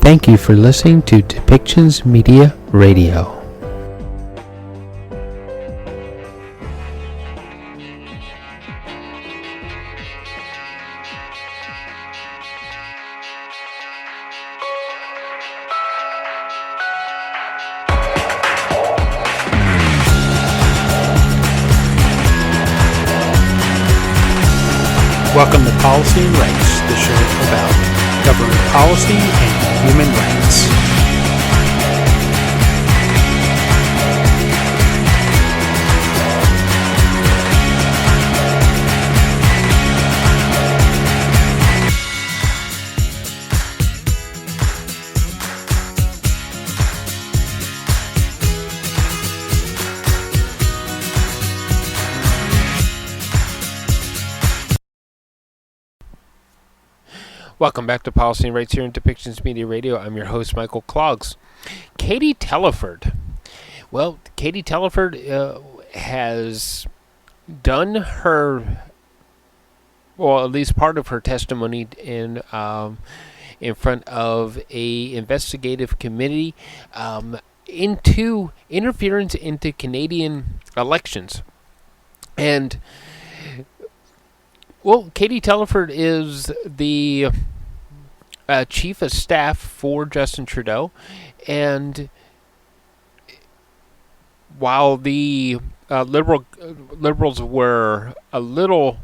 Thank you for listening to Depictions Media Radio. Welcome to Policy and Rights, the show about government policy and human rights. Welcome back to Policy and Rights here in Depictions Media Radio. I'm your host, Michael Clogs. Katie Telford. Well, Katie Telford has done her, well, at least part of her testimony in front of a investigative committee into interference into Canadian elections. And well, Katie Telford is the chief of staff for Justin Trudeau, and while the Liberals were a little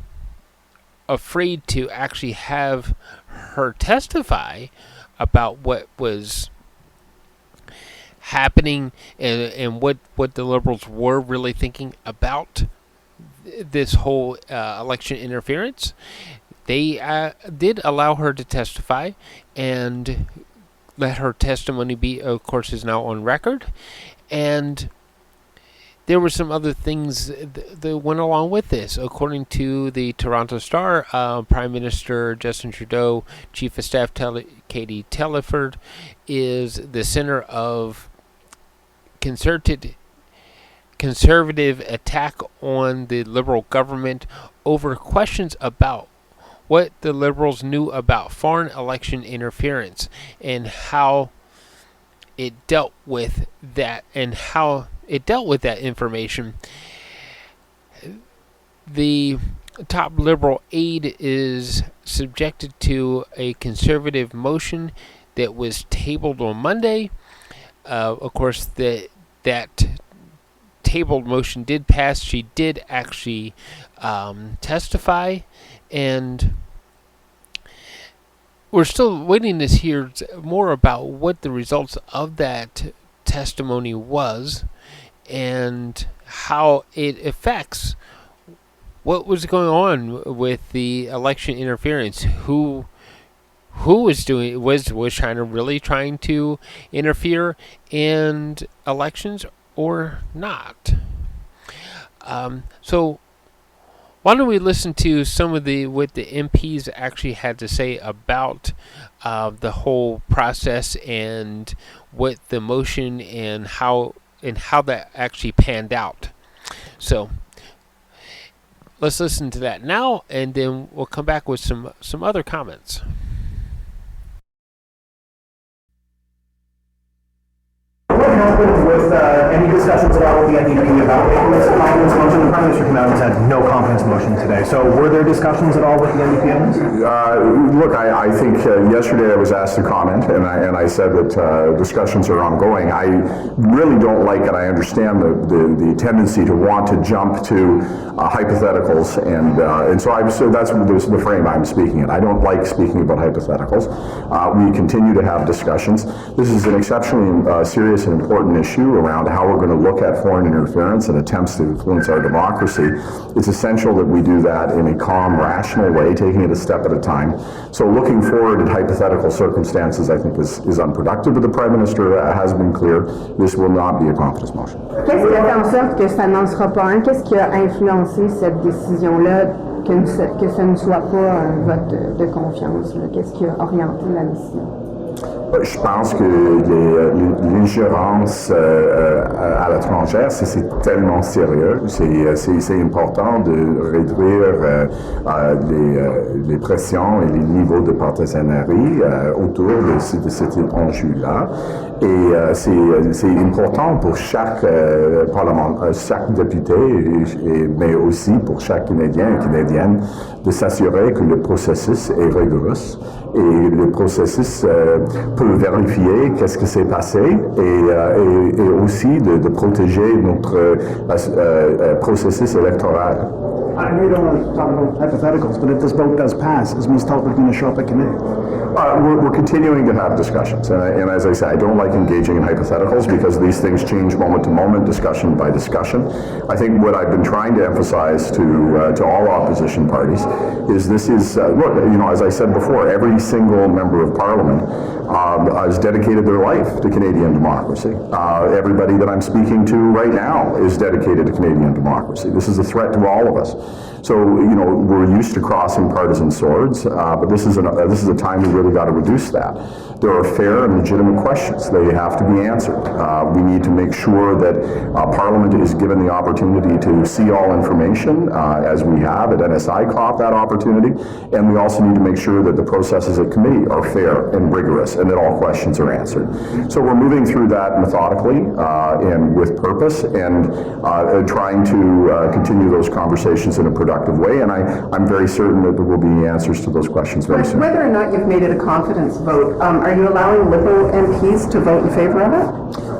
afraid to actually have her testify about what was happening and what the Liberals were really thinking about this whole election interference, they did allow her to testify, and let her testimony be, of course, is now on record. And there were some other things that went along with this. According to the Toronto Star, Prime Minister Justin Trudeau, Chief of Staff Katie Telford, is the center of concerted conservative attack on the Liberal government over questions about what the Liberals knew about foreign election interference and how it dealt with that information. The top Liberal aide is subjected to a conservative motion that was tabled on Monday. Of course, that tabled motion did pass. She did actually testify, and we're still waiting to hear more about what the results of that testimony was and how it affects what was going on with the election interference. Who was China really trying to interfere in elections or not? So why don't we listen to some of what the MPs actually had to say about the whole process and what the motion and how that actually panned out. So let's listen to that now, and then we'll come back with some other comments. What happened with any discussions at all with the NDP about this confidence motion? The Prime Minister came out and said no confidence motion today. So were there discussions at all with the NDP on this? Look, I think yesterday I was asked to comment, and I said that discussions are ongoing. I really don't like it. I understand the tendency to want to jump to hypotheticals, and so that's the frame I'm speaking in. I don't like speaking about hypotheticals. We continue to have discussions. This is an exceptionally serious and important issue around how we're going to look at foreign interference and attempts to influence our democracy. It's essential that we do that in a calm, rational way, taking it a step at a time. So looking forward at hypothetical circumstances, I think, is unproductive, but the Prime Minister has been clear this will not be a confidence motion. Qu'est-ce qui a fait en sorte que ça n'en sera pas un? Qu'est-ce qui a influencé cette décision-là, que ce ne soit pas un vote de confiance? Qu'est-ce qui a orienté la décision? Je pense que l'ingérence à l'étrangère, c'est tellement sérieux. C'est important de réduire les pressions et les niveaux de partenariat autour de cet enjeu-là. Et c'est important pour chaque chaque député, mais aussi pour chaque Canadien et Canadienne, de s'assurer que le processus est rigoureux et le processus peut vérifier qu'est-ce qui s'est passé et aussi de protéger notre processus électoral. I know you don't want to talk about hypotheticals, but if this vote does pass, is Ms. Telford going to show up at committee? We're continuing to have discussions, and as I say, I don't like engaging in hypotheticals because these things change moment to moment, discussion by discussion. I think what I've been trying to emphasize to all opposition parties is this is, look, you know, as I said before, every single member of Parliament has dedicated their life to Canadian democracy. Everybody that I'm speaking to right now is dedicated to Canadian democracy. This is a threat to all of us. So, you know, we're used to crossing partisan swords, but this is a time we really got to reduce that. There are fair and legitimate questions. They have to be answered. We need to make sure that Parliament is given the opportunity to see all information, as we have at NSI COP that opportunity, and we also need to make sure that the processes at committee are fair and rigorous and that all questions are answered. So we're moving through that methodically and with purpose and trying to continue those conversations in a productive way, and I'm very certain that there will be answers to those questions very soon. Whether or not you've made it a confidence vote, are you allowing Liberal MPs to vote in favour of it?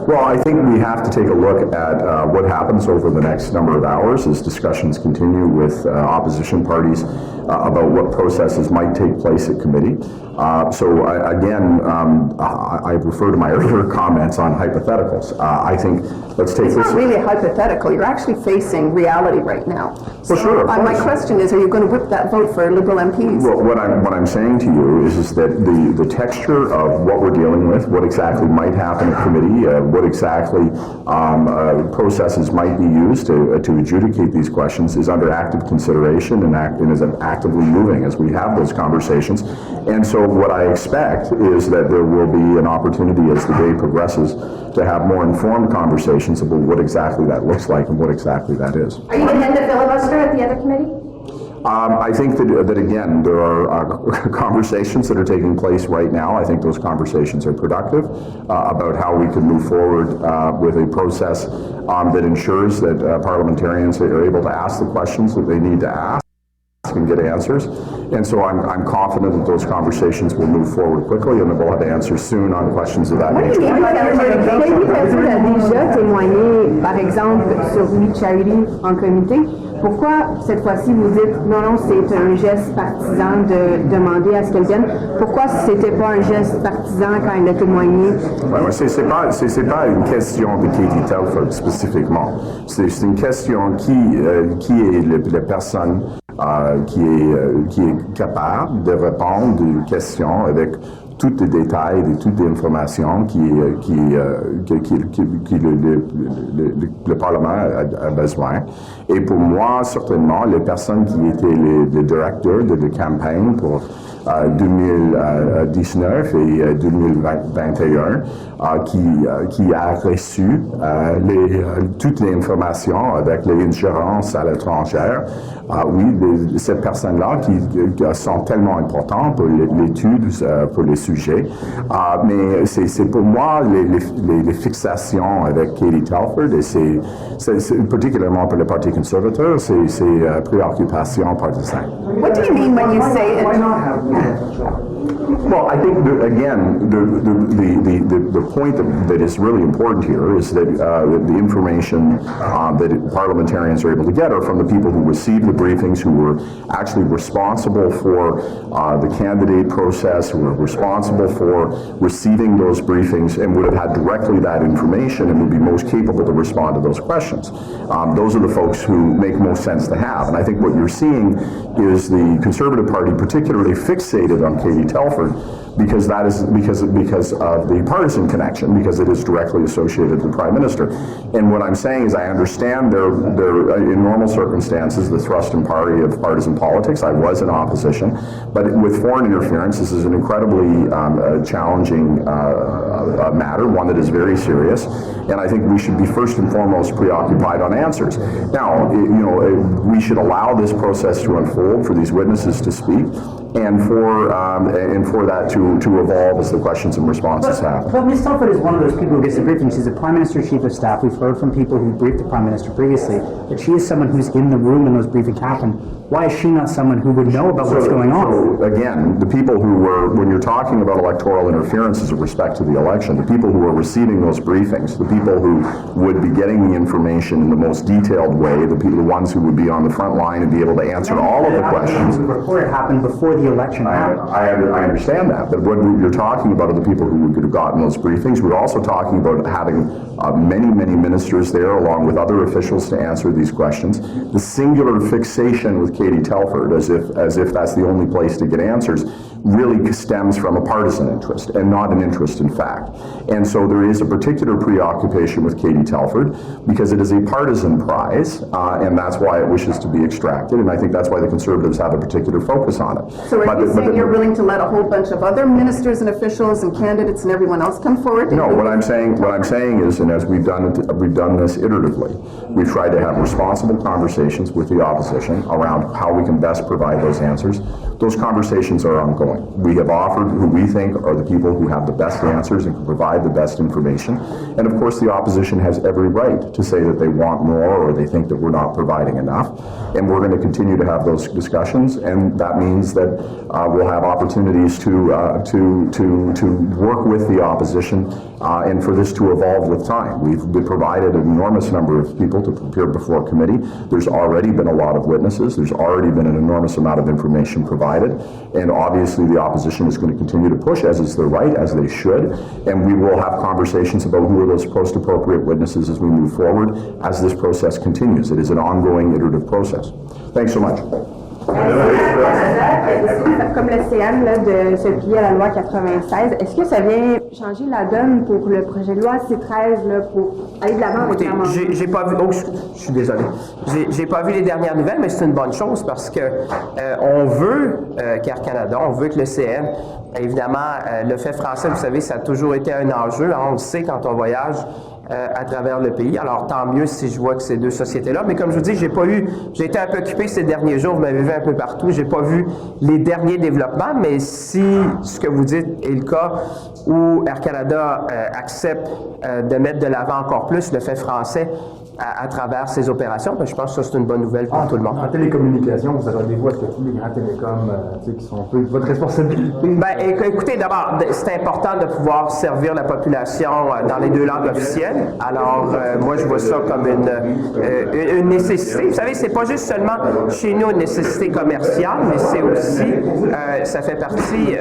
Well, I think we have to take a look at what happens over the next number of hours as discussions continue with opposition parties about what processes might take place at committee. I refer to my earlier comments on hypotheticals. I think let's take it's this. It's not really hypothetical. You're actually facing reality right now. So well, sure. My question is, are you going to whip that vote for Liberal MPs? Well, what I'm saying to you is that the texture of what we're dealing with, what exactly might happen at committee, what exactly processes might be used to adjudicate these questions is under active consideration and is actively moving as we have those conversations. And so what I expect is that there will be an opportunity as the day progresses to have more informed conversations about what exactly that looks like and what exactly that is. Are you going to end the filibuster at the other committee? I think that again, there are conversations that are taking place right now. I think those conversations are productive about how we can move forward with a process that ensures that parliamentarians are able to ask the questions that they need to ask and get answers. And so I'm confident that those conversations will move forward quickly and that we'll have answers soon on questions of that nature. Katie Telford a déjà témoigné, par exemple, sur l'e-charity en comité. Pourquoi, cette fois-ci, vous dites non, c'est un geste partisan de demander à ce qu'elle vienne? Pourquoi c'était pas un geste partisan quand elle a témoigné? Ouais, c'est pas une question de Katie Telford spécifiquement. C'est une question qui est la personne qui est capable de répondre aux questions avec tous les détails et toutes les informations le Parlement a besoin. Et pour moi, certainement, les personnes qui étaient les directeurs de la campagne pour 2019 et 2021, qui a reçu toutes les informations avec les insurances à l'étranger. Oui, ces personnes-là qui sont tellement importantes pour l'étude, pour les sujets. Mais c'est pour moi les fixations avec Katie Telford, et c'est particulièrement pour le Parti conservateur, c'est préoccupation partisane. What do you mean when you say Why it? not have? Well, I think, the point that is really important here is that the information that parliamentarians are able to get are from the people who receive the briefings, who were actually responsible for the candidate process, who were responsible for receiving those briefings and would have had directly that information and would be most capable to respond to those questions. Those are the folks who make most sense to have. And I think what you're seeing is the Conservative Party particularly fixated on Katie Telford because that is because of the partisan connection, because it is directly associated with the Prime Minister. And what I'm saying is I understand their in normal circumstances, the thrust and party of partisan politics. I was in opposition, but with foreign interference, this is an incredibly challenging matter, one that is very serious, and I think we should be first and foremost preoccupied on answers. Now, we should allow this process to unfold, for these witnesses to speak, and for that to evolve as the questions and responses happen. But Ms. Telford is one of those people who gets the briefing. She's the Prime Minister Chief of Staff. We've heard from people who briefed the Prime Minister previously that she is someone who's in the room when those briefings happen. Why is she not someone who would know about what's going on? So again, the people who were, when you're talking about electoral interferences with respect to the election, the people who are receiving those briefings, the people who would be getting the information in the most detailed way, the ones who would be on the front line and be able to answer all of the questions. The report happened before the election happened. I understand that, but what you're talking about are the people who could have gotten those briefings. We're also talking about having many ministers there, along with other officials, to answer these questions. The singular fixation with Katie Telford, as if that's the only place to get answers, really stems from a partisan interest and not an interest in fact. And so there is a particular preoccupation with Katie Telford because it is a partisan prize, and that's why it wishes to be extracted. And I think that's why the Conservatives have a particular focus on it. So are you saying you're willing to let a whole bunch of other ministers and officials and candidates and everyone else come forward? No, what I'm saying is, and as we've done this iteratively, we've tried to have responsible conversations with the opposition around how we can best provide those answers. Those conversations are ongoing. We have offered who we think are the people who have the best answers and can provide the best information. And of course, the opposition has every right to say that they want more or they think that we're not providing enough. And we're going to continue to have those discussions, and that means that we'll have opportunities to work with the opposition and for this to evolve with time. We've provided an enormous number of people to appear before committee. There's already been a lot of witnesses. There's already been an enormous amount of information provided, and obviously the opposition is going to continue to push, as is their right, as they should, and we will have conversations about who are those most appropriate witnesses as we move forward, as this process continues. It is an ongoing iterative process. Thanks so much. Comme le CN là, de se plier à la loi 96, est-ce que ça vient changer la donne pour le projet de loi C13 là, pour aller de l'avant avec l'amendement? J'ai pas vu. Oh, je suis désolé. J'ai pas vu les dernières nouvelles, mais c'est une bonne chose parce que on veut qu'Air Canada, on veut que le CN, évidemment, le fait français, vous savez, ça a toujours été un enjeu. Hein, on le sait quand on voyage à travers le pays. Alors, tant mieux si je vois que ces deux sociétés-là. Mais comme je vous dis, j'ai été un peu occupé ces derniers jours. Vous m'avez vu un peu partout. J'ai pas vu les derniers développements. Mais si ce que vous dites est le cas, où Air Canada accepte de mettre de l'avant encore plus le fait français à travers ces opérations, ben, je pense que ça, c'est une bonne nouvelle pour tout le monde. En télécommunication, vous attendez-vous à ce que tous les grands télécoms, qui sont un peu votre responsabilité? Ben, écoutez, d'abord, c'est important de pouvoir servir la population dans les deux langues officielles. Alors, moi, je vois ça comme une nécessité. Vous savez, c'est pas juste seulement chez nous une nécessité commerciale, mais c'est aussi, ça fait partie,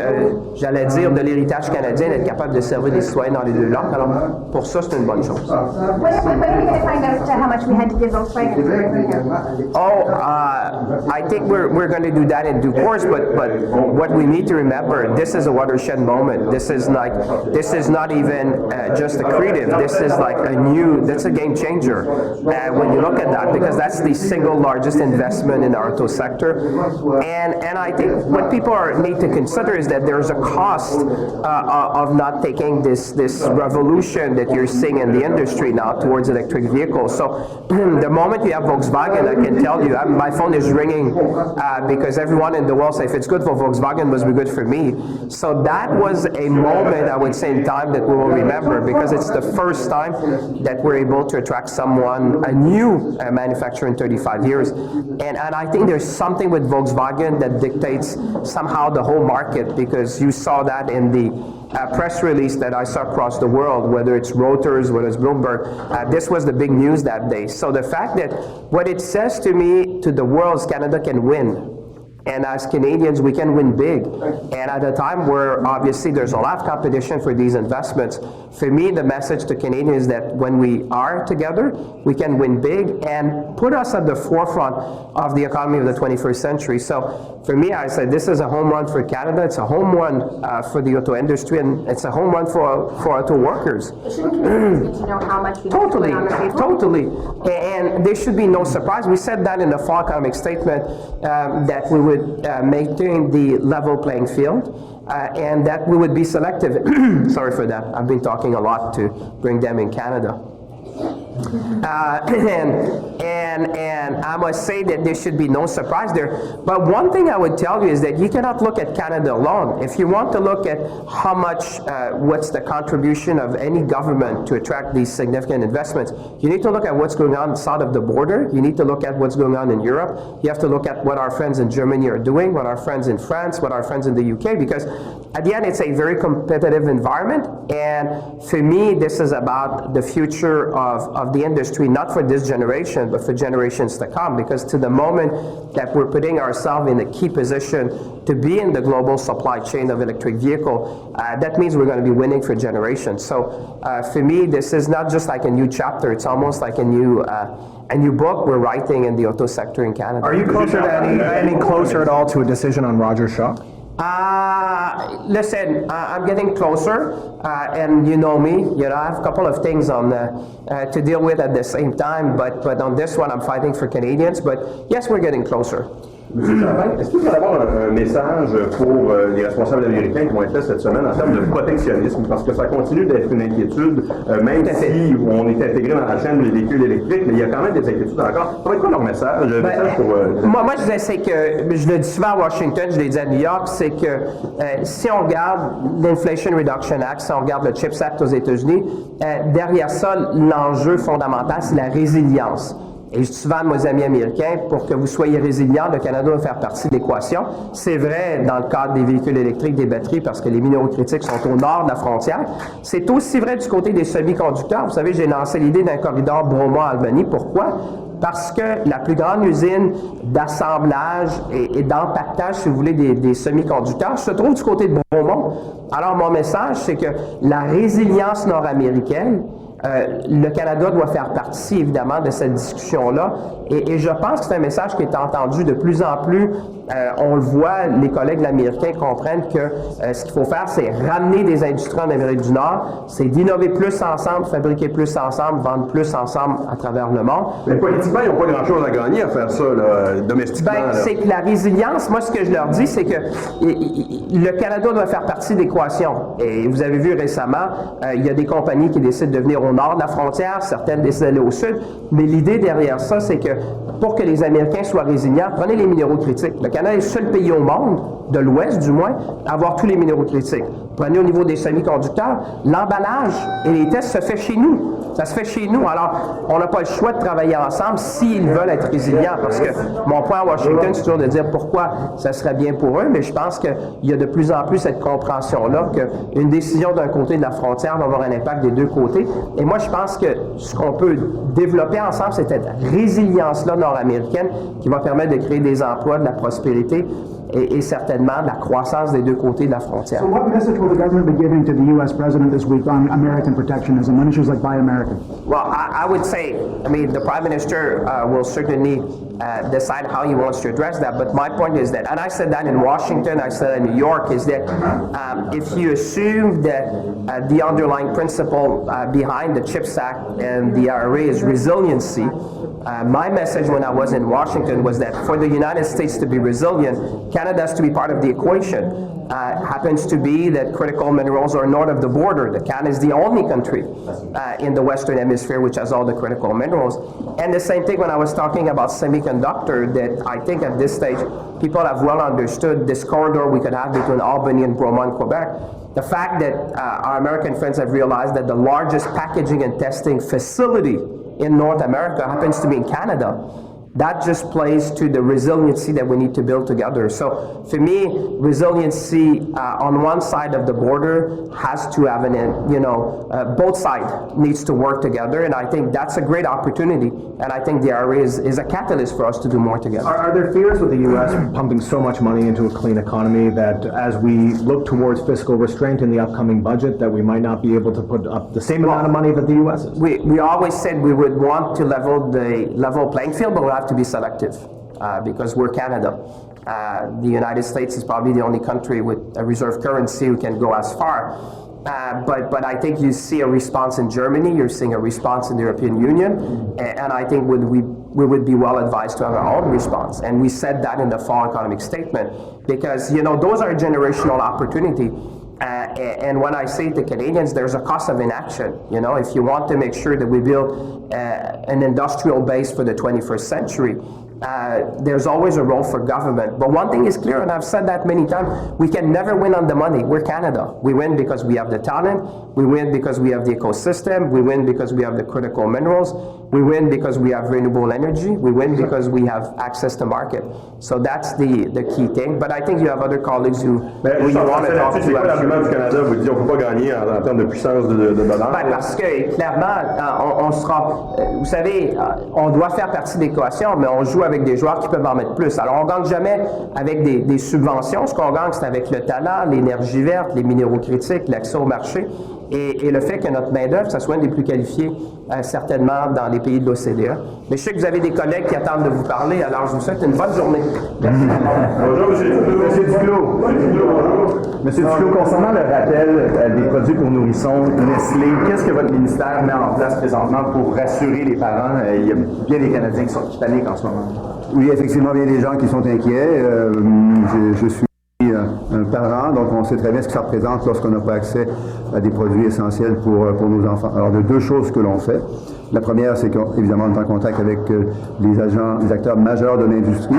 j'allais dire, de l'héritage canadien d'être capable de servir les citoyens dans les deux langues. Alors, pour ça, c'est une bonne chose. When are you going to find out how much we had to give Volkswagen? Oh, I think we're going to do that in due course. But what we need to remember, this is a watershed moment. This is not even just accretive. This is like that's a game changer when you look at that, because that's the single largest investment in the auto sector. And I think what people need to consider is that there's a cost of not taking this revolution that you're seeing in the industry now towards electric vehicles. So the moment you have Volkswagen, I can tell you, my phone is ringing because everyone in the world says, if it's good for Volkswagen, it must be good for me. So that was a moment, I would say, in time that we will remember, because it's the first time that we're able to attract a new manufacturer in 35 years. And I think there's something with Volkswagen that dictates somehow the whole market, because you saw that in the press release that I saw across the world, whether it's Reuters, whether it's Bloomberg. This was the big news that day. So the fact that what it says to me, to the world, is Canada can win. And as Canadians, we can win big. And at a time where obviously there's a lot of competition for these investments, for me, the message to Canadians is that when we are together, we can win big and put us at the forefront of the economy of the 21st century. So for me, I said this is a home run for Canada. It's a home run for the auto industry, and it's a home run for auto workers. Shouldn't it be interesting to know how much we Totally, put on the table? totally. And there should be no surprise. We said that in the fall economic statement that we would maintain the level playing field and that we would be selective. Sorry for that. I've been talking a lot to bring them in Canada. And I must say that there should be no surprise there. But one thing I would tell you is that you cannot look at Canada alone. If you want to look at how much, what's the contribution of any government to attract these significant investments, you need to look at what's going on south of the border. You need to look at what's going on in Europe. You have to look at what our friends in Germany are doing, what our friends in France, what our friends in the UK, because at the end it's a very competitive environment. And for me, this is about the future of the industry, not for this generation, but for generations to come, because to the moment that we're putting ourselves in a key position to be in the global supply chain of electric vehicle, that means we're going to be winning for generations. So for me, this is not just like a new chapter, it's almost like a new book we're writing in the auto sector in Canada. Are you closer to any closer at all to a decision on Roger Shaw? Listen, I'm getting closer, and you know me. You know, I have a couple of things on to deal with at the same time, but on this one, I'm fighting for Canadians. But yes, we're getting closer. Monsieur Champagne, est-ce qu'il pourrait y avoir un message pour les responsables américains qui vont être là cette semaine en termes de protectionnisme, parce que ça continue d'être une inquiétude, même si on est intégré dans la chaîne des véhicules électriques, mais il y a quand même des inquiétudes encore. Ça va être quoi leur message? Moi, je disais, c'est que, je le dis souvent à Washington, je l'ai dit à New York, c'est que si on regarde l'Inflation Reduction Act, si on regarde le CHIPS Act aux États-Unis, derrière ça, l'enjeu fondamental, c'est la résilience. Et je dis souvent à mes amis américains, pour que vous soyez résilients, le Canada doit faire partie de l'équation. C'est vrai dans le cadre des véhicules électriques, des batteries, parce que les minéraux critiques sont au nord de la frontière. C'est aussi vrai du côté des semi-conducteurs. Vous savez, j'ai lancé l'idée d'un corridor Bromont-Albany. Pourquoi? Parce que la plus grande usine d'assemblage et d'empaquetage, si vous voulez, des semi-conducteurs se trouve du côté de Bromont. Alors, mon message, c'est que la résilience nord-américaine, le Canada doit faire partie, évidemment, de cette discussion-là. Et je pense que c'est un message qui est entendu de plus en plus. On le voit, les collègues américains comprennent que ce qu'il faut faire, c'est ramener des industries en Amérique du Nord, c'est d'innover plus ensemble, fabriquer plus ensemble, vendre plus ensemble à travers le monde. Mais politiquement, ils n'ont pas grand-chose à gagner à faire ça, là, domestiquement. C'est que la résilience, moi, ce que je leur dis, c'est que le Canada doit faire partie de l'équation. Et vous avez vu récemment, il y a des compagnies qui décident de venir au nord de la frontière, certaines décident d'aller au sud, mais l'idée derrière ça, c'est que pour que les Américains soient résilients, prenez les minéraux critiques. Le Canada est le seul pays au monde, de l'Ouest du moins, à avoir tous les minéraux critiques. Prenez au niveau des semi-conducteurs, l'emballage et les tests se fait chez nous. Ça se fait chez nous. Alors, on n'a pas le choix de travailler ensemble s'ils veulent être résilients, parce que mon point à Washington, c'est toujours de dire pourquoi ça serait bien pour eux, mais je pense qu'il y a de plus en plus cette compréhension-là qu'une décision d'un côté de la frontière va avoir un impact des deux côtés. Et moi, je pense que ce qu'on peut développer ensemble, c'est cette résilience-là nord-américaine qui va permettre de créer des emplois, de la prospérité et certainement de la croissance des deux côtés de la frontière. So what message will the government be giving to the U.S. president this week on American protectionism on issues like Buy American? Well, I would say, I mean, the Prime Minister will certainly decide how he wants to address that, but my point is that, and I said that in Washington, I said that in New York, is that if you assume that the underlying principle behind the CHIPS Act and the IRA is resiliency, my message when I was in Washington was that for the United States to be resilient, Canada has to be part of the equation. Happens to be that critical minerals are north of the border. That Canada is the only country in the Western Hemisphere which has all the critical minerals. And the same thing when I was talking about semiconductor, that I think at this stage people have well understood this corridor we could have between Albany and Bromont, Quebec. The fact that our American friends have realized that the largest packaging and testing facility in North America happens to be in Canada. that just plays to the resiliency that we need to build together. So for me, resiliency on one side of the border has to have both sides needs to work together, and I think that's a great opportunity, and I think the IRA is a catalyst for us to do more together. Are there fears with the U.S. pumping so much money into a clean economy that as we look towards fiscal restraint in the upcoming budget, that we might not be able to put up the same amount of money that the U.S. is? We always said we would want to level playing field, but we'll have to be selective because we're Canada. The United States is probably the only country with a reserve currency who can go as far. But I think you see a response in Germany, you're seeing a response in the European Union, and I think we would be well advised to have our own response. And we said that in the fall economic statement because, those are a generational opportunity. And when I say to Canadians, there's a cost of inaction. If you want to make sure that we build an industrial base for the 21st century, there's always a role for government. But one thing is clear, and I've said that many times, we can never win on the money. We're Canada. We win because we have the talent. We win because we have the ecosystem. We win because we have the critical minerals. We win because we have renewable energy. We win because we have access to market. So that's the key thing. But I think you have other colleagues who you want to talk to. C'est quoi l'argument du Canada? Vous dites qu'on ne peut pas gagner en termes de puissance de dollar? Parce que clairement, on sera... Vous savez, on doit faire partie de l'équation, mais on joue avec des joueurs qui peuvent en mettre plus. Alors, on ne gagne jamais avec des subventions. Ce qu'on gagne, c'est avec le talent, l'énergie verte, les minéraux critiques, l'accès au marché et le fait que notre main-d'œuvre, ça soit une des plus qualifiées, certainement, dans les pays de l'OCDE. Mais je sais que vous avez des collègues qui attendent de vous parler, alors je vous souhaite une bonne journée. Bonjour, Monsieur Duclos. Monsieur Duclos, concernant le rappel des produits pour nourrissons Nestlé, qu'est-ce que votre ministère met en place présentement pour rassurer les parents? Il y a bien des Canadiens qui paniquent en ce moment. Oui, effectivement, il y a des gens qui sont inquiets. Je suis un parent, donc on sait très bien ce que ça représente lorsqu'on n'a pas accès à des produits essentiels pour nos enfants. Alors, il y a deux choses que l'on fait. La première, c'est qu'évidemment, on est en contact avec les acteurs majeurs de l'industrie,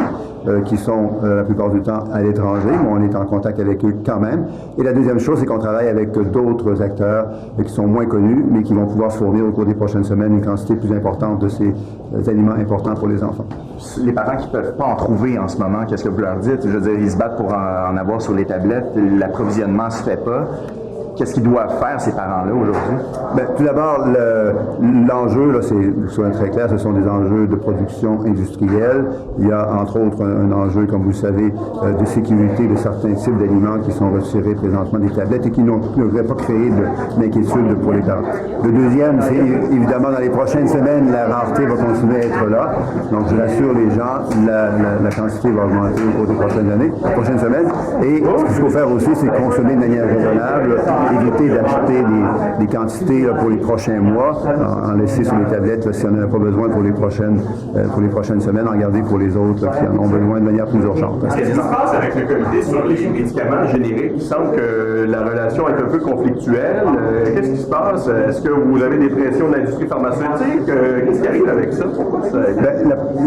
qui sont la plupart du temps à l'étranger, mais on est en contact avec eux quand même. Et la deuxième chose, c'est qu'on travaille avec d'autres acteurs qui sont moins connus, mais qui vont pouvoir fournir au cours des prochaines semaines une quantité plus importante de ces aliments importants pour les enfants. Les parents qui ne peuvent pas en trouver en ce moment, qu'est-ce que vous leur dites? Je veux dire, ils se battent pour en avoir sur les tablettes, l'approvisionnement ne se fait pas. Qu'est-ce qu'ils doivent faire, ces parents-là, aujourd'hui? Bien, tout d'abord, l'enjeu, là, c'est très clair, ce sont des enjeux de production industrielle. Il y a, entre autres, un enjeu, comme vous le savez, de sécurité de certains types d'aliments qui sont retirés présentement des tablettes et qui ne devraient pas créer d'inquiétude pour les parents. Le deuxième, c'est évidemment, dans les prochaines semaines, la rareté va continuer à être là. Donc, je rassure les gens, la quantité va augmenter au cours des prochaines semaines. Et ce qu'il faut faire aussi, c'est consommer de manière raisonnable, éviter d'acheter des quantités pour les prochains mois, en laisser sur les tablettes si on n'en a pas besoin pour les prochaines semaines, en garder pour les autres qui en ont besoin de manière plus urgente. Qu'est-ce qui se passe avec le comité sur les médicaments génériques? Il semble que la relation est un peu conflictuelle. Qu'est-ce qui se passe? Est-ce que vous avez des pressions de l'industrie pharmaceutique? Qu'est-ce qui arrive avec ça?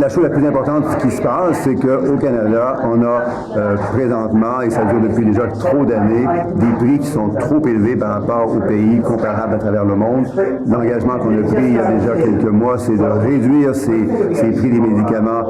La chose la plus importante qui se passe, c'est qu'au Canada, on a présentement, et ça dure depuis déjà trop d'années, des prix qui sont trop élevés par rapport aux pays comparables à travers le monde. L'engagement qu'on a pris il y a déjà quelques mois, c'est de réduire ces prix des médicaments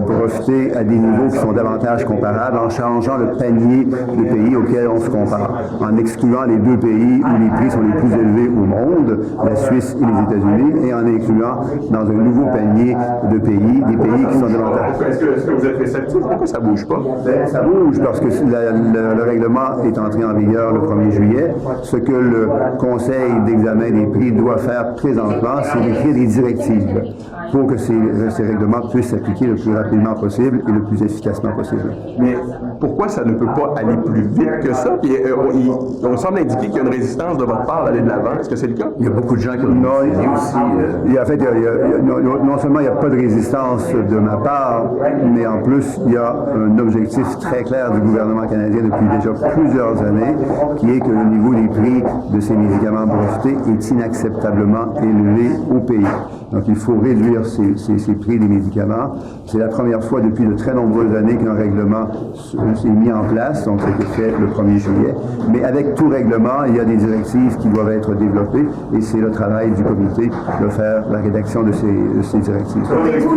brevetés à des niveaux qui sont davantage comparables en changeant le panier de pays auxquels on se compare, en excluant les deux pays où les prix sont les plus élevés au monde, la Suisse et les États-Unis, et en incluant dans un nouveau panier de pays, des pays qui sont davantage... Est-ce que vous êtes réceptif? Pourquoi ça ne bouge pas? Ça bouge parce que le règlement est entré en vigueur le 1er juillet. Ce que le Conseil d'examen des prix doit faire présentement, c'est d'écrire des directives pour que ces règlements puissent s'appliquer le plus rapidement possible et le plus efficacement possible. Mais pourquoi ça ne peut pas aller plus vite que ça? Puis, on semble indiquer qu'il y a une résistance de votre part d'aller de l'avant. Est-ce que c'est le cas? Il y a beaucoup de gens qui ont décidé aussi. En fait, non seulement il n'y a pas de résistance de ma part, mais en plus, il y a un objectif très clair du gouvernement canadien depuis déjà plusieurs années, qui est que le niveau des prix de ces médicaments brevetés est inacceptablement élevé au pays. Donc, il faut réduire ces prix des médicaments. C'est la première fois depuis de très nombreuses années qu'un règlement processus est mis en place, donc ça a été fait le 1er juillet. Mais avec tout règlement, il y a des directives qui doivent être développées et c'est le travail du comité de faire la rédaction de ces directives. Trouvez-vous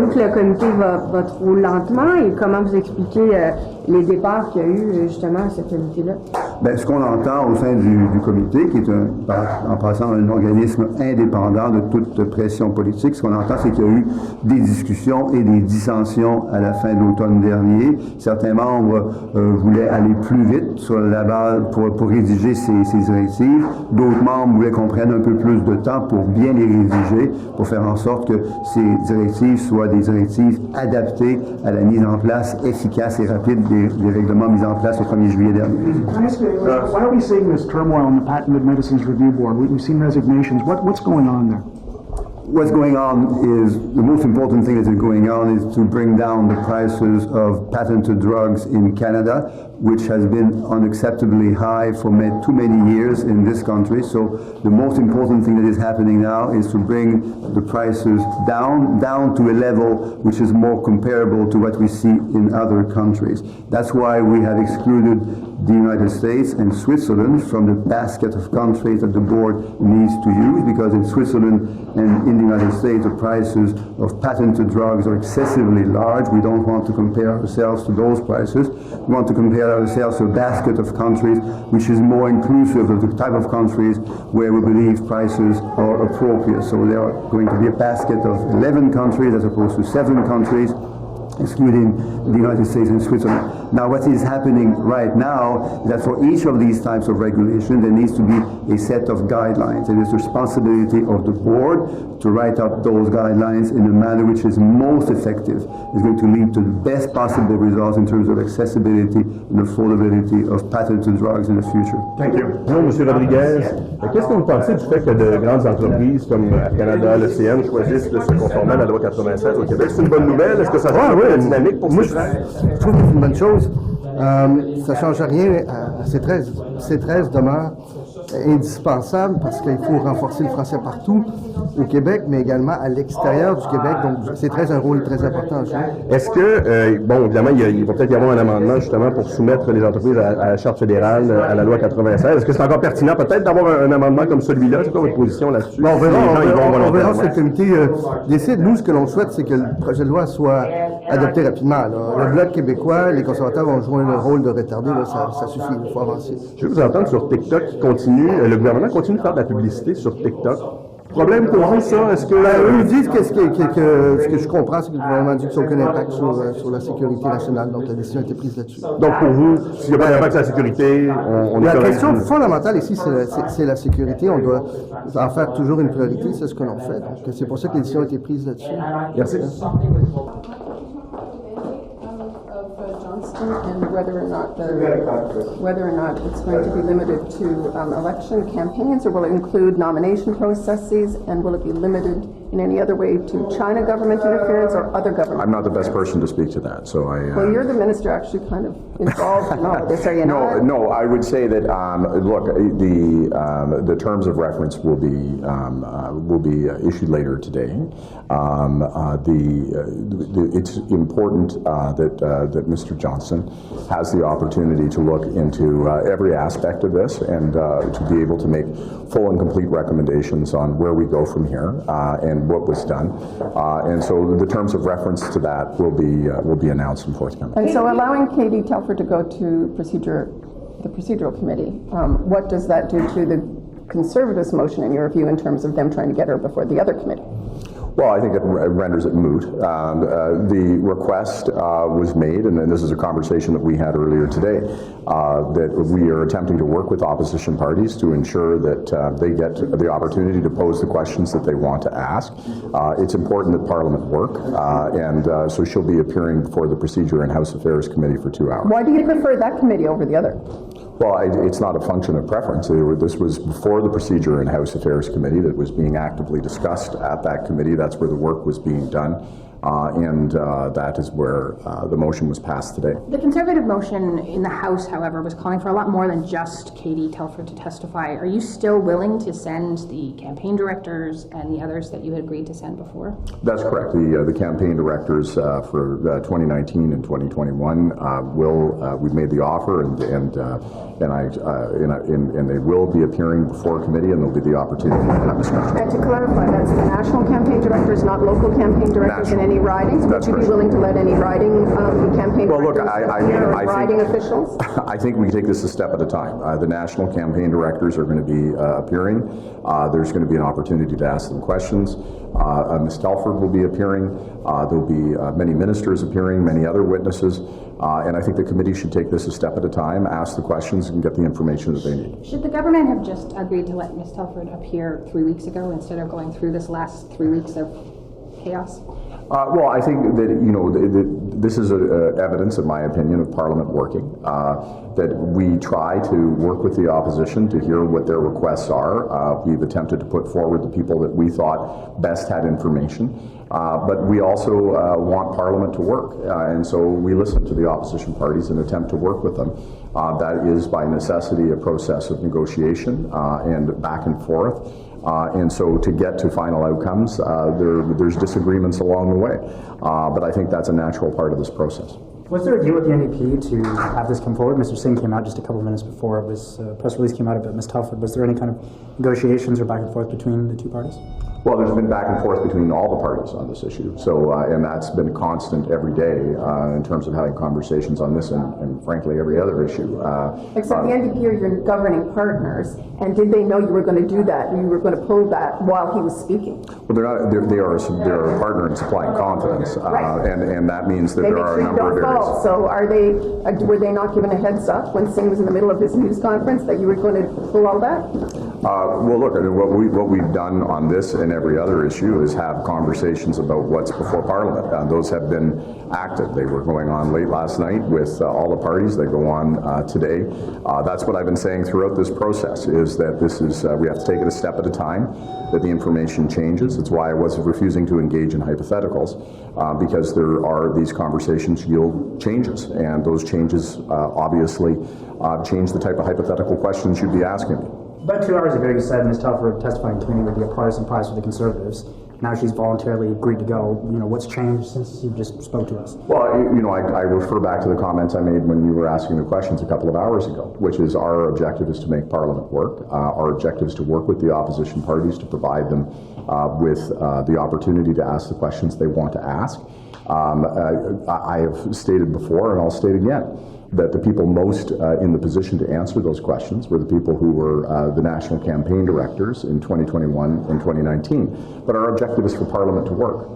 que le comité va trop lentement et comment vous expliquez les départs qu'il y a eu justement à ce comité-là? Bien, ce qu'on entend au sein du comité, qui est en passant un organisme indépendant de toute pression politique, ce qu'on entend, c'est qu'il y a eu des discussions et des dissensions à la fin de l'automne dernier. Certains membres voulaient aller plus vite sur la base pour rédiger ces directives. D'autres membres voulaient qu'on prenne un peu plus de temps pour bien les rédiger, pour faire en sorte que ces directives soient des directives adaptées à la mise en place efficace et rapide des règlements mis en place le 1er juillet dernier. Why are we seeing this turmoil in the Patented Medicines Review Board? We've seen resignations. What's going on there? What's going on is, the most important thing that is going on is to bring down the prices of patented drugs in Canada, which has been unacceptably high for too many years in this country. So the most important thing that is happening now is to bring the prices down to a level which is more comparable to what we see in other countries. That's why we have excluded the United States and Switzerland from the basket of countries that the board needs to use, because in Switzerland and in the United States the prices of patented drugs are excessively large. We don't want to compare ourselves to those prices. We want to compare ourselves to a basket of countries which is more inclusive of the type of countries where we believe prices are appropriate. So there are going to be a basket of 11 countries as opposed to 7 countries, excluding the United States and Switzerland. Now, what is happening right now is that for each of these types of regulation, there needs to be a set of guidelines. It is the responsibility of the board to write up those guidelines in a manner which is most effective. It's going to lead to the best possible results in terms of accessibility and affordability of patented drugs in the future. Thank you. Bonjour, M. Rodriguez. Qu'est-ce que vous pensez du fait que de grandes entreprises comme Air Canada, l'OCN choisissent de se conformer à la loi 96 au Québec? C'est une bonne nouvelle? Est-ce que ça change la dynamique pour ces gens? Je trouve que c'est une bonne chose. Ça ne change rien à C13 demeure indispensable parce qu'il faut renforcer le français partout au Québec, mais également à l'extérieur du Québec. Donc, C13 a un rôle très important à jouer. Est-ce que, bon, évidemment, il va peut-être y avoir un amendement justement pour soumettre les entreprises à la Charte fédérale, à la loi 96. Est-ce que c'est encore pertinent peut-être d'avoir un amendement comme celui-là? C'est quoi votre position là-dessus? Bon, on verra si le comité décide. Nous, ce que l'on souhaite, c'est que le projet de loi soit adopté rapidement. Là. Le Bloc québécois, les conservateurs vont jouer le rôle de retarder. Là, ça suffit, il faut avancer. Je vais vous entendre sur TikTok qui continue. Le gouvernement continue de faire de la publicité sur TikTok. Problème pour vous, ça? Est-ce que... eux disent que ce que je comprends, c'est que le gouvernement dit que ça n'a aucun impact sur la sécurité nationale. Donc, la décision a été prise là-dessus. Donc, pour vous, s'il n'y a pas d'impact sur la sécurité, on est... La question fondamentale ici, c'est la sécurité. On doit en faire toujours une priorité. C'est ce que l'on fait. Donc, c'est pour ça que la décision a été prise là-dessus. Merci. And whether or not it's going to be limited to election campaigns, or will it include nomination processes, and will it be limited in any other way to China government interference or other government? I'm not the best person to speak to that, so I... Well, you're the minister actually kind of involved in all of this, are you not? No, I would say that, look, the terms of reference will be issued later today. It's important that Mr. Johnson has the opportunity to look into every aspect of this and to be able to make full and complete recommendations on where we go from here and what was done. And so the terms of reference to that will be announced and forthcoming. And so allowing Katie Telford to go to the procedural committee, what does that do to the Conservatives' motion in your view in terms of them trying to get her before the other committee? Well, I think it renders it moot. The request was made, and this is a conversation that we had earlier today, that we are attempting to work with opposition parties to ensure that they get the opportunity to pose the questions that they want to ask. It's important that Parliament work, and so she'll be appearing before the Procedure and House Affairs Committee for 2 hours. Why do you prefer that committee over the other? Well, it's not a function of preference. This was before the Procedure and House Affairs Committee that was being actively discussed at that committee. That's where the work was being done. and that is where the motion was passed today. The Conservative motion in the House, however, was calling for a lot more than just Katie Telford to testify. Are you still willing to send the campaign directors and the others that you had agreed to send before? That's correct. The campaign directors for 2019 and 2021 we've made the offer, and they will be appearing before committee, and there'll be the opportunity to have discussion. And to clarify, that's the national campaign directors, not local campaign directors in any ridings? Would you be willing to let any riding campaign directors riding officials? I think we take this a step at a time. The national campaign directors are going to be appearing. There's going to be an opportunity to ask them questions. Ms. Telford will be appearing. There'll be many ministers appearing, many other witnesses, and I think the committee should take this a step at a time, ask the questions, and get the information that they need. Should the government have just agreed to let Ms. Telford appear 3 weeks ago instead of going through this last 3 weeks of chaos? Well, I think that, this is evidence, in my opinion, of Parliament working, that we try to work with the opposition to hear what their requests are. We've attempted to put forward the people that we thought best had information, but we also want Parliament to work, and so we listen to the opposition parties and attempt to work with them. That is, by necessity, a process of negotiation and back and forth. And so to get to final outcomes, there's disagreements along the way. But I think that's a natural part of this process. Was there a deal with the NDP to have this come forward? Mr. Singh came out just a couple of minutes before it was press release came out about Ms. Telford. Was there any kind of negotiations or back and forth between the two parties? Well, there's been back and forth between all the parties on this issue. So, and that's been constant every day in terms of having conversations on this and frankly, every other issue. Except the NDP are your governing partners, and did they know you were going to do that? You were going to pull that while he was speaking? Well, they're a partner in supplying confidence, and that means that there are a number of areas. So were they not given a heads up when Singh was in the middle of his news conference that you were going to pull all that? Well, look, I mean, what we've done on this and every other issue is have conversations about what's before Parliament. Those have been active. They were going on late last night with all the parties. They go on today. That's what I've been saying throughout this process, is that this is, we have to take it a step at a time, that the information changes. It's why I was refusing to engage in hypotheticals, because there are these conversations yield changes, and those changes obviously change the type of hypothetical questions you'd be asking me. About 2 hours ago, you said Ms. Telford testifying to me would be a partisan prize for the Conservatives. Now she's voluntarily agreed to go. What's changed since you just spoke to us? Well, I refer back to the comments I made when you were asking the questions a couple of hours ago, which is our objective is to make Parliament work. Our objective is to work with the opposition parties to provide them with the opportunity to ask the questions they want to ask. I have stated before, and I'll state again, that the people most in the position to answer those questions were the people who were the national campaign directors in 2021 and 2019. But our objective is for Parliament to work.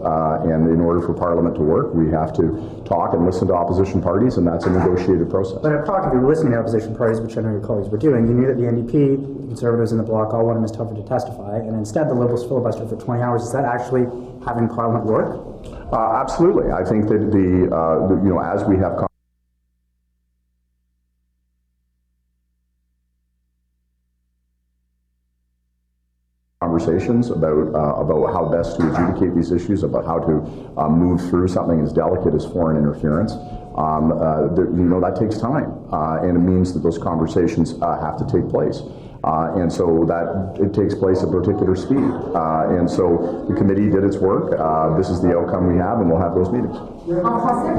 And in order for Parliament to work, we have to talk and listen to opposition parties, and that's a negotiated process. But if you were listening to opposition parties, which I know your colleagues were doing, you knew that the NDP, the Conservatives in the bloc, all wanted Ms. Telford to testify, and instead the Liberals filibustered for 20 hours. Is that actually having Parliament work? Absolutely. I think that as we have conversations about how best to adjudicate these issues, about how to move through something as delicate as foreign interference. That takes time, and it means that those conversations have to take place. And so that it takes place at particular speed. And so the committee did its work. This is the outcome we have, and we'll have those meetings. En français,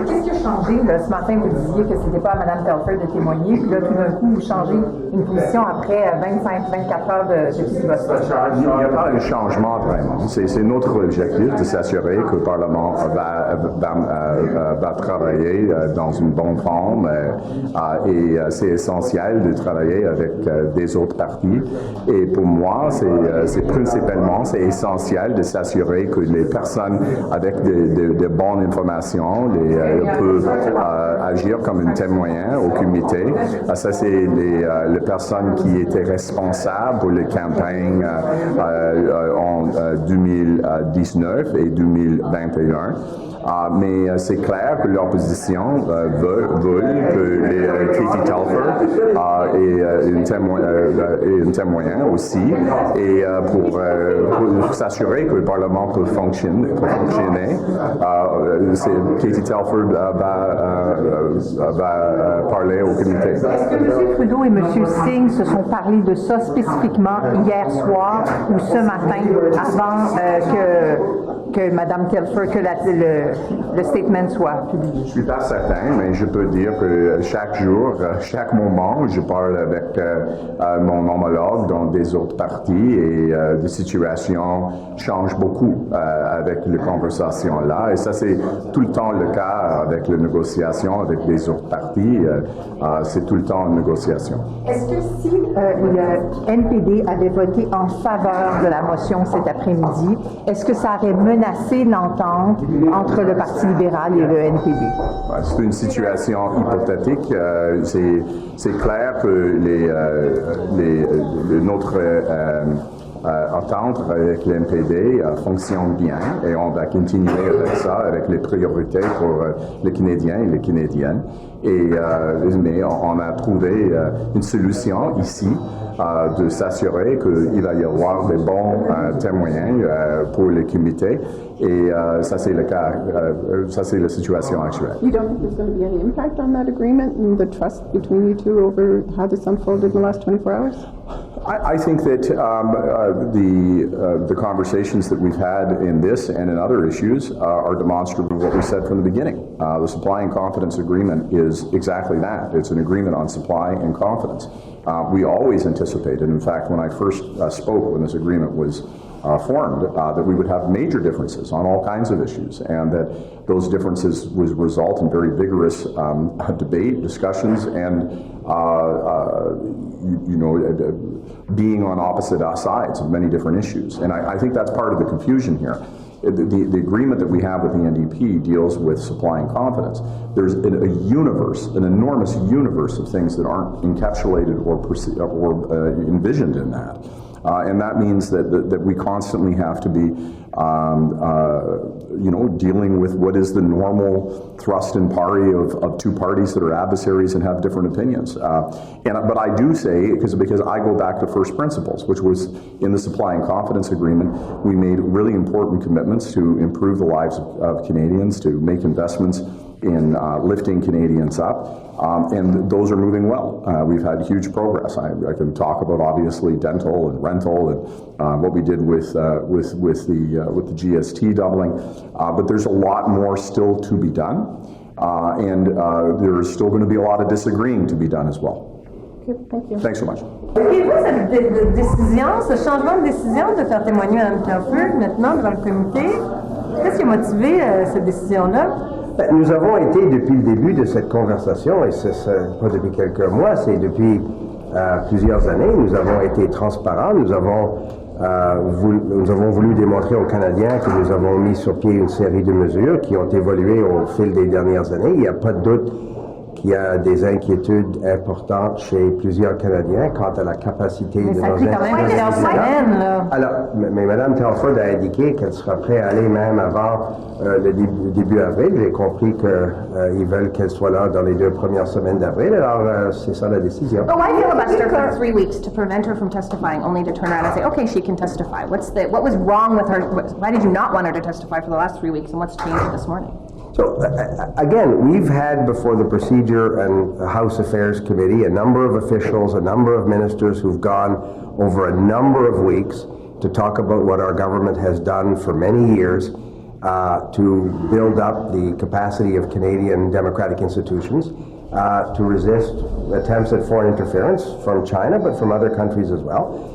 qu'est-ce qui a changé? Là, ce matin, vous disiez que c'était pas à Mme Telford de témoigner, puis là, tout d'un coup, vous changez une position après 25-24 heures de filibuster. Il n'y a pas un changement vraiment. C'est notre objectif de s'assurer que le Parlement va travailler dans une bonne forme, et c'est essentiel de travailler avec des autres partis. Et pour moi, c'est principalement, c'est essentiel de s'assurer que les personnes avec de bonnes informations peuvent agir comme un témoin au comité. Ça, c'est les personnes qui étaient responsables pour les campagnes en 2019 et 2021. Mais c'est clair que l'opposition veut que Katie Telford est une témoin aussi, et pour s'assurer que le Parlement peut fonctionner, Katie Telford va parler au comité. Est-ce que M. Trudeau et M. Singh se sont parlé de ça spécifiquement hier soir ou ce matin avant que Mme Telford, que le statement soit publié? Je ne suis pas certain, mais je peux dire que chaque jour, chaque moment, je parle avec mon homologue dans des autres partis, et la situation change beaucoup avec les conversations là. Et ça, c'est tout le temps le cas avec les négociations avec les autres partis. C'est tout le temps une négociation. Est-ce que si le NPD avait voté en faveur de la motion cet après-midi, est-ce que ça aurait menacé l'entente entre le Parti libéral et le NPD? C'est une situation hypothétique. C'est clair que notre entente avec le NPD fonctionne bien, et on va continuer avec ça, avec les priorités pour les Canadiens et les Canadiennes. Mais on a trouvé une solution ici de s'assurer qu'il va y avoir des bons témoins pour le comité, et ça c'est le cas, ça c'est la situation actuelle. You don't think there's going to be any impact on that agreement and the trust between you two over how this unfolded in the last 24 hours? I think that the conversations that we've had in this and in other issues are demonstrative of what we said from the beginning. The supply and confidence agreement is exactly that. It's an agreement on supply and confidence. We always anticipated, in fact, when I first spoke, when this agreement was formed, that we would have major differences on all kinds of issues, and that those differences would result in very vigorous debate, discussions, and being on opposite sides of many different issues. And I think that's part of the confusion here. The agreement that we have with the NDP deals with supply and confidence. There's a universe, an enormous universe of things that aren't encapsulated or envisioned in that. And that means that we constantly have to be, dealing with what is the normal thrust and party of two parties that are adversaries and have different opinions. But I do say, because I go back to first principles, which was in the supply and confidence agreement, we made really important commitments to improve the lives of Canadians, to make investments in lifting Canadians up, and those are moving well. We've had huge progress. I can talk about obviously dental and rental and what we did with the GST doubling, but there's a lot more still to be done, and there's still going to be a lot of disagreeing to be done as well. Okay, thank you. Thanks so much. Expliquez-vous cette décision, ce changement de décision de faire témoigner Mme Telford maintenant devant le comité? Qu'est-ce qui a motivé cette décision-là? Nous avons été, depuis le début de cette conversation, et ce n'est pas depuis quelques mois, c'est depuis plusieurs années, nous avons été transparents, nous avons voulu démontrer aux Canadiens que nous avons mis sur pied une série de mesures qui ont évolué au fil des dernières années. Il n'y a pas de doute qu'il y a des inquiétudes importantes chez plusieurs Canadiens quant à la capacité de nos institutions. Alors, mais Mme Telford a indiqué qu'elle sera prête à aller même avant le début avril. J'ai compris qu'ils veulent qu'elle soit là dans les 2 premières semaines d'avril. Alors, c'est ça la décision. But why filibuster for 3 weeks to prevent her from testifying, only to turn around and say, okay, she can testify? What was wrong with her? Why did you not want her to testify for the last 3 weeks, and what's changed this morning? So, again, we've had before the Procedure and House Affairs Committee a number of officials, a number of ministers who've gone over a number of weeks to talk about what our government has done for many years to build up the capacity of Canadian democratic institutions to resist attempts at foreign interference from China, but from other countries as well.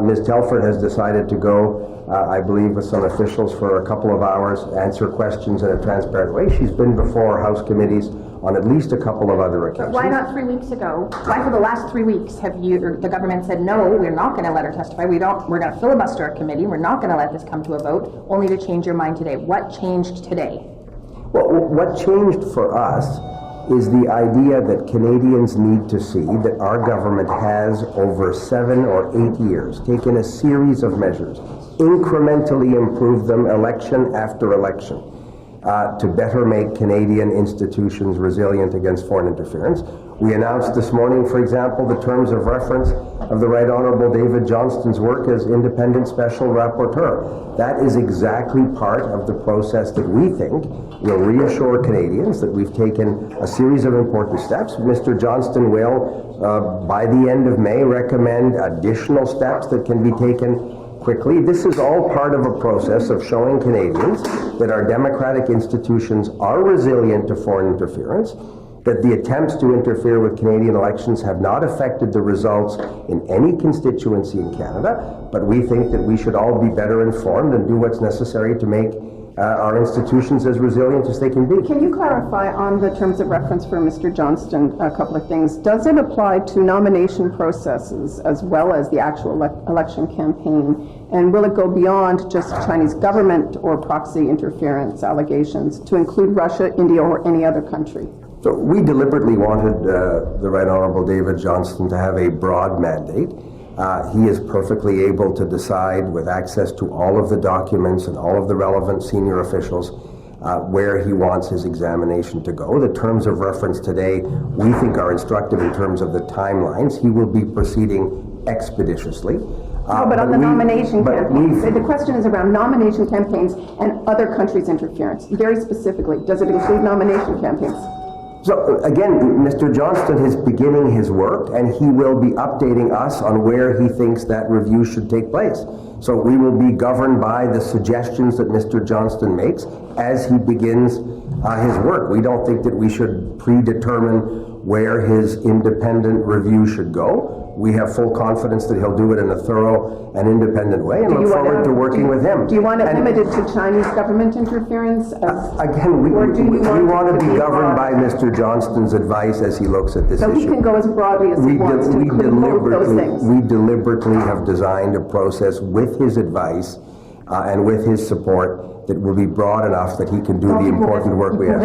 Ms. Telford has decided to go, I believe, with some officials for a couple of hours, answer questions in a transparent way. She's been before House committees on at least a couple of other occasions. But why not 3 weeks ago? Why for the last 3 weeks have the government said, no, we're not going to let her testify. We're going to filibuster a committee. We're not going to let this come to a vote, only to change your mind today. What changed today? Well, what changed for us is the idea that Canadians need to see that our government has, over 7 or 8 years, taken a series of measures, incrementally improved them election after election. to better make Canadian institutions resilient against foreign interference. We announced this morning, for example, the terms of reference of the Right Honourable David Johnston's work as Independent Special Rapporteur. That is exactly part of the process that we think will reassure Canadians that we've taken a series of important steps. Mr. Johnston will, by the end of May, recommend additional steps that can be taken quickly. This is all part of a process of showing Canadians that our democratic institutions are resilient to foreign interference, that the attempts to interfere with Canadian elections have not affected the results in any constituency in Canada, but we think that we should all be better informed and do what's necessary to make our institutions as resilient as they can be. Can you clarify on the terms of reference for Mr. Johnston a couple of things? Does it apply to nomination processes as well as the actual election campaign? And will it go beyond just Chinese government or proxy interference allegations to include Russia, India, or any other country? So we deliberately wanted the Right Honourable David Johnston to have a broad mandate. He is perfectly able to decide, with access to all of the documents and all of the relevant senior officials, where he wants his examination to go. The terms of reference today, we think, are instructive in terms of the timelines. He will be proceeding expeditiously. No, but on the nomination campaigns, the question is around nomination campaigns and other countries' interference. Very specifically, does it include nomination campaigns? So again, Mr. Johnston is beginning his work, and he will be updating us on where he thinks that review should take place. So we will be governed by the suggestions that Mr. Johnston makes as he begins his work. We don't think that we should predetermine where his independent review should go. We have full confidence that he'll do it in a thorough and independent way, and look forward to working with him. Do you want it limited to Chinese government interference? Again, we want to be governed by Mr. Johnston's advice as he looks at this issue. So he can go as broadly as he wants to include both those things. We deliberately have designed a process with his advice and with his support that will be broad enough that he can do the important work we have.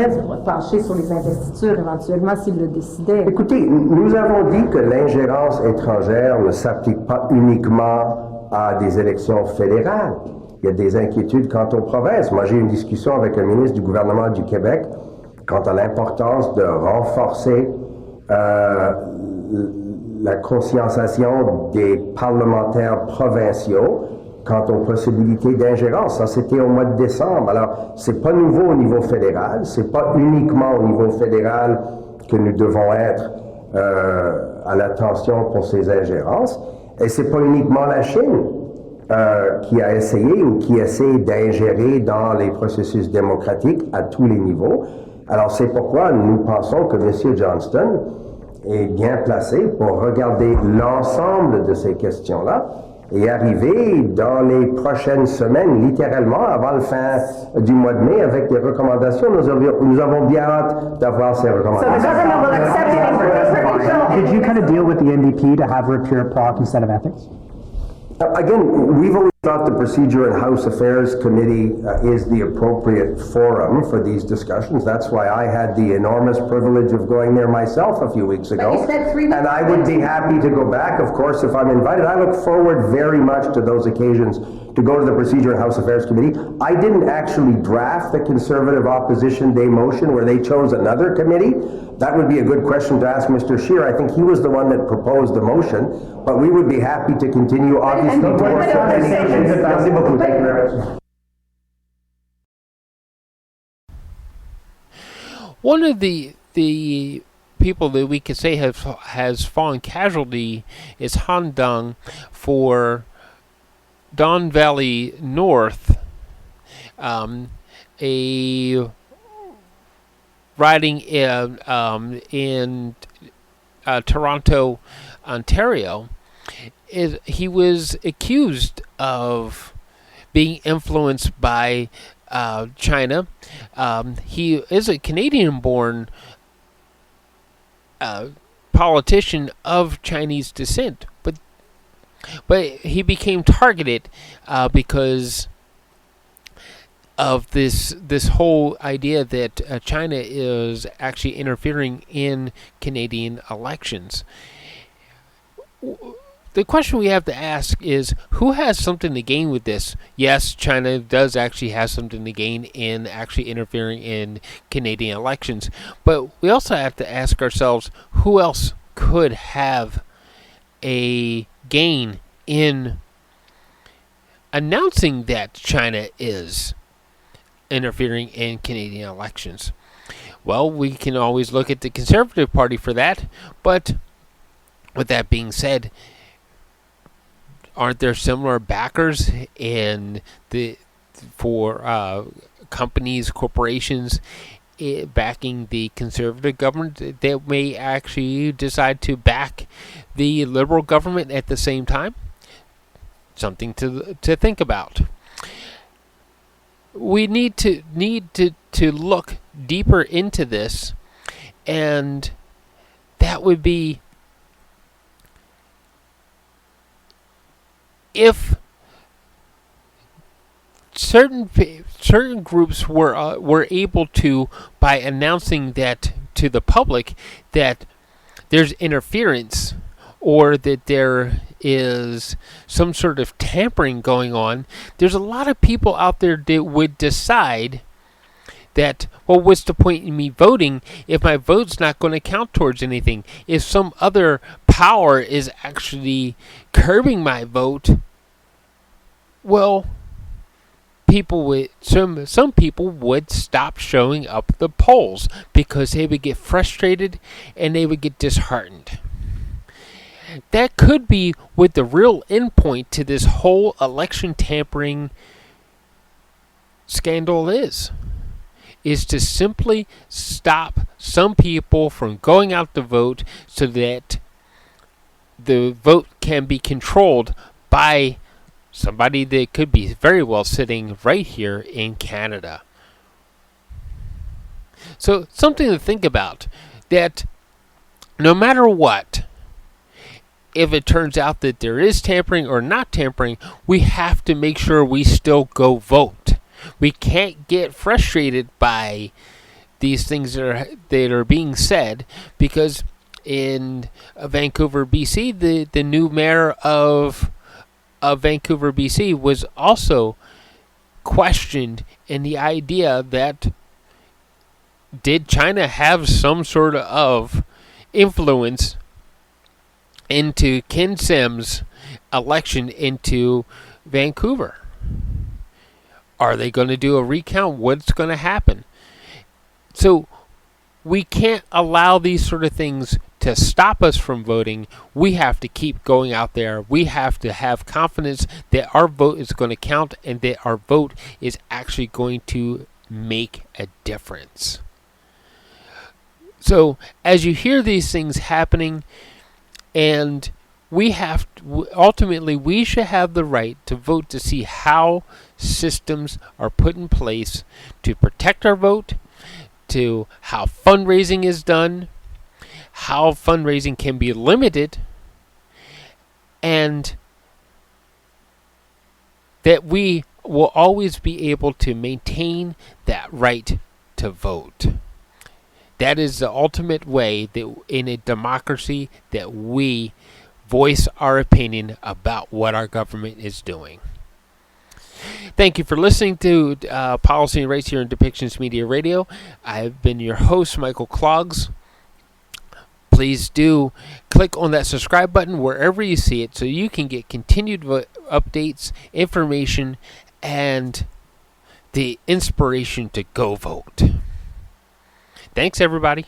Pencher sur les investitures éventuellement s'il le décidait. Écoutez, nous avons dit que l'ingérence étrangère ne s'applique pas uniquement à des élections fédérales. Il y a des inquiétudes quant aux provinces. Moi, j'ai eu une discussion avec un ministre du gouvernement du Québec quant à l'importance de renforcer la conscientisation des parlementaires provinciaux quant aux possibilités d'ingérence. Ça, c'était au mois de décembre. Alors, c'est pas nouveau au niveau fédéral. C'est pas uniquement au niveau fédéral que nous devons être à l'attention pour ces ingérences. Et c'est pas uniquement la Chine qui a essayé ou qui essaie d'ingérer dans les processus démocratiques à tous les niveaux. Alors, c'est pourquoi nous pensons que M. Johnston est bien placé pour regarder l'ensemble de ces questions-là et arriver dans les prochaines semaines, littéralement, avant la fin du mois de mai, avec des recommandations. Nous avons bien hâte d'avoir ces recommandations. Did you kind of deal with the NDP to have her appear at PROC instead of ethics? Again, we've always thought the Procedure and House Affairs Committee is the appropriate forum for these discussions. That's why I had the enormous privilege of going there myself a few weeks ago. And I would be happy to go back, of course, if I'm invited. I look forward very much to those occasions to go to the Procedure and House Affairs Committee. I didn't actually draft the Conservative Opposition Day motion where they chose another committee. That would be a good question to ask Mr. Scheer. I think he was the one that proposed the motion, but we would be happy to continue, obviously, to work. Merci beaucoup. Thank you very much. One of the people that we could say has fallen casualty is Han Dong for Don Valley North, a riding in Toronto, Ontario. He was accused of being influenced by China. He is a Canadian-born politician of Chinese descent, but he became targeted because of this whole idea that China is actually interfering in Canadian elections. the question we have to ask is, who has something to gain with this? Yes, China does actually have something to gain in actually interfering in Canadian elections, but we also have to ask ourselves, who else could have a gain in announcing that China is interfering in Canadian elections? Well, we can always look at the Conservative Party for that, but with that being said, aren't there similar backers for companies, corporations backing the Conservative government that may actually decide to back the Liberal government at the same time? Something to think about. We need to look deeper into this, and that would be if certain groups were able to, by announcing that to the public that there's interference or that there is some sort of tampering going on, there's a lot of people out there that would decide that, well, what's the point in me voting if my vote's not going to count towards anything? If some other power is actually curbing my vote, well, some people would stop showing up at the polls because they would get frustrated and they would get disheartened. That could be what the real endpoint to this whole election tampering scandal is to simply stop some people from going out to vote so that the vote can be controlled by somebody that could be very well sitting right here in Canada. So something to think about, that no matter what, if it turns out that there is tampering or not tampering, we have to make sure we still go vote. We can't get frustrated by these things that are being said, because in Vancouver, BC, the new mayor of Vancouver, BC was also questioned in the idea that, did China have some sort of influence into Ken Sim's election into Vancouver? Are they going to do a recount? What's going to happen? So we can't allow these sort of things to stop us from voting. We have to keep going out there. We have to have confidence that our vote is going to count and that our vote is actually going to make a difference. So as you hear these things happening, and ultimately we should have the right to vote to see how systems are put in place to protect our vote, to how fundraising is done, how fundraising can be limited, and that we will always be able to maintain that right to vote. That is the ultimate way that in a democracy that we voice our opinion about what our government is doing. Thank you for listening to Policy and Race here on Depictions Media Radio. I've been your host, Michael Clogs. Please do click on that subscribe button wherever you see it so you can get continued updates, information, and the inspiration to go vote. Thanks, everybody.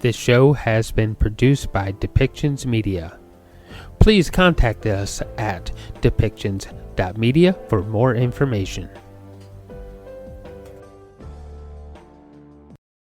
This show has been produced by Depictions Media. please contact us at depictions.media for more information.